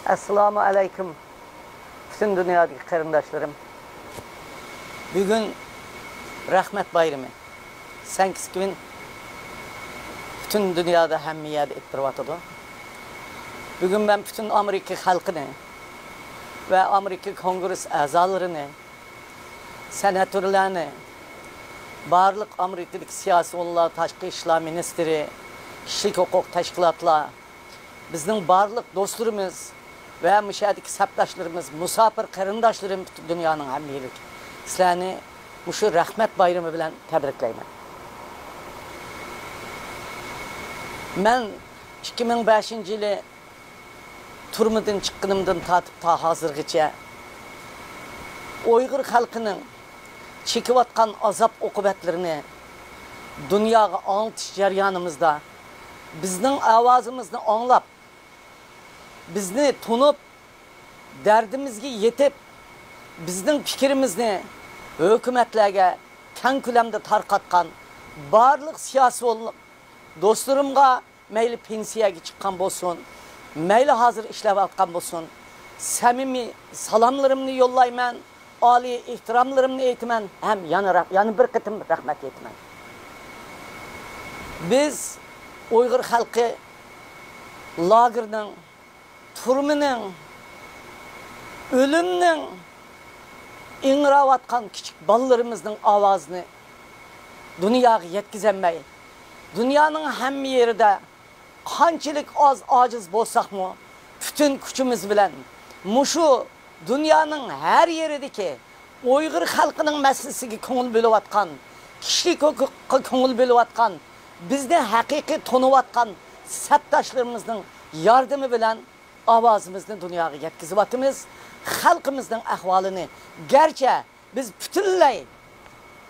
Assalamu aleyküm bütün dünyadaki karındaşlarım. Bugün rahmet bayramı. Sanki gün bütün dünyada hemmiyet ettirvatıdı. Bugün ben bütün Amerika halkını ve Amerika Kongres azalarını, senatörlerini, barlık Amerika'daki siyasi onlar, Taşkı İşler Ministeri, Kişilik Hukuk Teşkilatlar, bizning barlık dostlarımız ve müşahedeki saptaşlarımız, musafir karındaşlarım bütün dünyanın hamiyelik. Sizlerni şu rahmet bayramı bilen tebrikleyman. Ben 2005 yılı turmudan çıkkınımdan tatıp ta hazırgıça Uygur halkının çekivatkan azap okubetlerini dünyaya anlatış jaryanımızda bizning avazimizni anlap, bizni tunup, derdimizga yetip, bizning fikrimizni hükümetlerge keng ko'lamda tarqatgan barliq siyasi dostlarımga meyli pensiyaga chiqqan bo'lsin, meyli hazır ishlayotgan bo'lsin, samimiy salamlarımni yollayman, oliy ehtiromlarimni aytaman, ham yana bir qitim rahmat aytaman. Biz Uygur halkı lagerning, turmuning, ölümning ingravatkan küçük ballarımızın avazını dünyaya yetkizemey. Dünyanın hem yerinde qanchalik az aciz bolsak mı bütün gücümüz bilen muşu dünyanın her yerideki Uygur halkının meselesiga ko'ngil bölüvatkan, kişilik hukukka ko'ngil bölüvatkan, bizni haqiqiy tonuvatkan saptaşlarımızın yardımı bilen avazımızı dünyaya yetkizvatimiz. Halkımızın ahvalini gerçi biz bütünley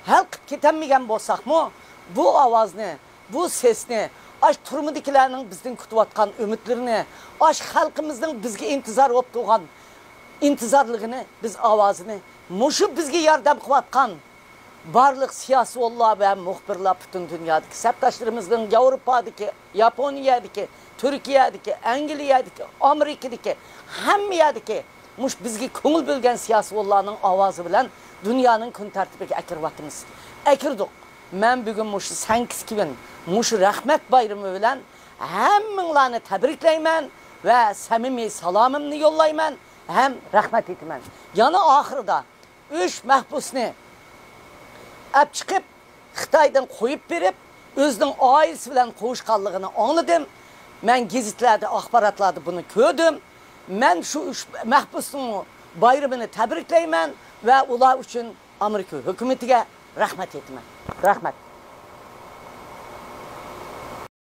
halk ketemmigen bolsak mı bu avazını, bu sesini, aş turmudikilerinin bizden kutuvatkan ümitlerini, aş halkımızın bizge intizar olup doğan intizarlığını, biz avazını, muşu bizge yardım kıvatkan barlık siyasi ollar ve muhbirler bütün dünyadaki saptaşlarımızın Avrupa'daki, Japonya'daki, Türkiye'deki, Anglia'daki, Amerika'daki, hem yerdeki muş bizge ko'ngil bölgen siyasi ollarının avazı bilen dünyanın kun tertibiga akirvatimiz. Akirdik. Men bugün muşu sankiskimin, muşu rahmet bayramı bilen hemminglarni tebrikleymen ve samimiy salamımni yollayman, hem rahmet etmen. Yana ahırda 3 mahbusni ap çıkıp Xitaydan koyup berip özünün ailesi bilen qo'shqanligini anladım. Men gazetlerde, axborotlarda bunu ko'rdim. Men şu 3 mahbusning bayramını tebrikleymen ve ular için Amerika hükümetiga rahmet etmen. Rahmet.